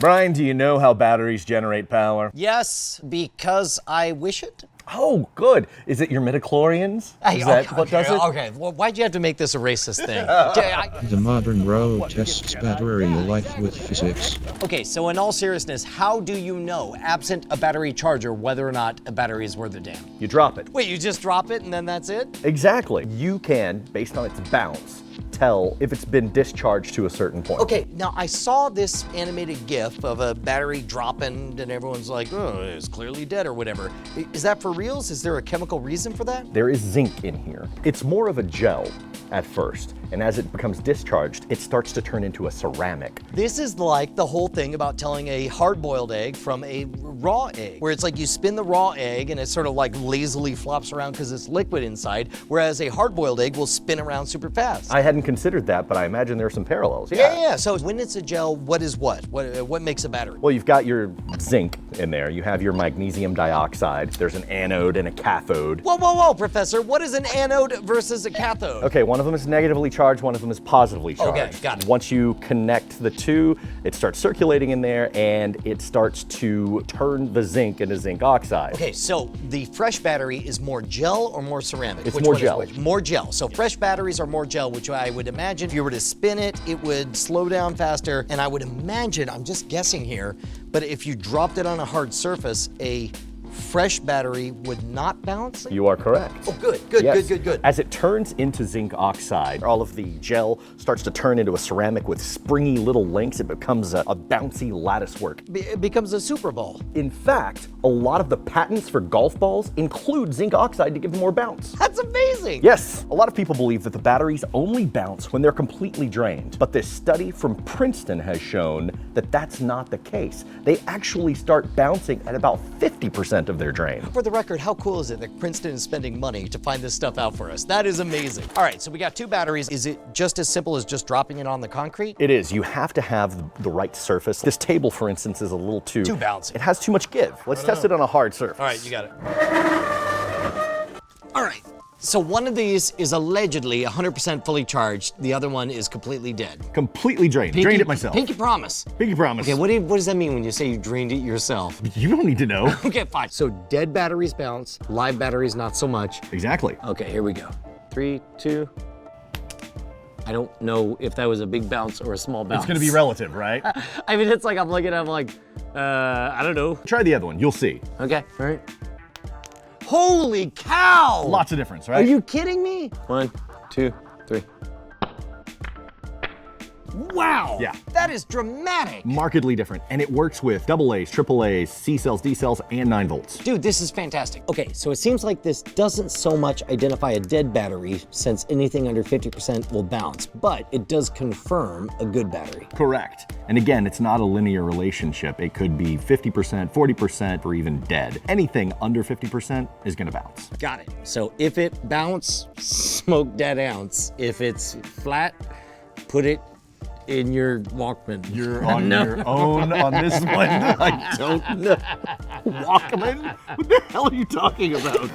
Brian, do you know how batteries generate power? Yes, because I wish it. Oh, good. Is it your midichlorians? Is that what does it? Okay, well, why'd you have to make this a racist thing? The modern road tests battery life with physics. Okay, so in all seriousness, how do you know, absent a battery charger, whether or not a battery is worth a damn? You drop it. Wait, you just drop it and then that's it? Exactly. You can, based on its bounce, tell if it's been discharged to a certain point. Okay, now I saw this animated GIF of a battery dropping and everyone's like, oh, it's clearly dead or whatever. Is that for reals? Is there a chemical reason for that? There is zinc in here. It's more of a gel at first, and as it becomes discharged, it starts to turn into a ceramic. This is like the whole thing about telling a hard-boiled egg from a raw egg, where it's like you spin the raw egg and it sort of like lazily flops around because it's liquid inside, whereas a hard-boiled egg will spin around super fast. I hadn't considered that, but I imagine there are some parallels. Yeah. So when it's a gel, what is what? What makes a battery? Well, you've got your zinc in there. You have your magnesium dioxide. There's an anode and a cathode. Whoa, Professor. What is an anode versus a cathode? Okay, one of them is negatively charged, one of them is positively charged. Okay, got it. Once you connect the two, it starts circulating in there and it starts to turn the zinc into zinc oxide. Okay, so the fresh battery is more gel or more ceramic? It's Which more one is gel. which? More gel. So fresh batteries are more gel, which I would imagine if you were to spin it, it would slow down faster. And I would imagine, I'm just guessing here, but if you dropped it on a hard surface, a fresh battery would not bounce? You are correct. Oh, good. Yes. Good. As it turns into zinc oxide, all of the gel starts to turn into a ceramic with springy little links. It becomes a bouncy lattice work. It becomes a super ball. In fact, a lot of the patents for golf balls include zinc oxide to give them more bounce. That's amazing. Yes, a lot of people believe that the batteries only bounce when they're completely drained. But this study from Princeton has shown that that's not the case. They actually start bouncing at about 50% of their drain. For the record, how cool is it that Princeton is spending money to find this stuff out for us? That is amazing. All right, so we got two batteries. Is it just as simple as just dropping it on the concrete? It is. You have to have the right surface. This table, for instance, is a little too bouncy. It has too much give. Let's test it on a hard surface. All right, you got it. All right, so one of these is allegedly 100% fully charged. The other one is completely dead. Completely drained. Drained it myself. Pinky promise. Pinky promise. Okay, what does that mean when you say you drained it yourself? You don't need to know. Okay, fine. So dead batteries bounce, live batteries not so much. Exactly. Okay, here we go. 3, 2. I don't know if that was a big bounce or a small bounce. It's gonna be relative, right? I mean, it's like I'm looking at it, I'm like, I don't know. Try the other one, you'll see. Okay, all right. Holy cow! Lots of difference, right? Are you kidding me? 1, 2, 3. Wow! Yeah. That is dramatic. Markedly different, and it works with AA's, AAA's, C cells, D cells, and 9 volts. Dude, this is fantastic. Okay, so it seems like this doesn't so much identify a dead battery since anything under 50% will bounce, but it does confirm a good battery. Correct. And again, it's not a linear relationship. It could be 50%, 40%, or even dead. Anything under 50% is gonna bounce. Got it. So if it bounce, smoke dead ounce. If it's flat, put it in your Walkman. You're on your own on this one. I don't know. Walkman? What the hell are you talking about?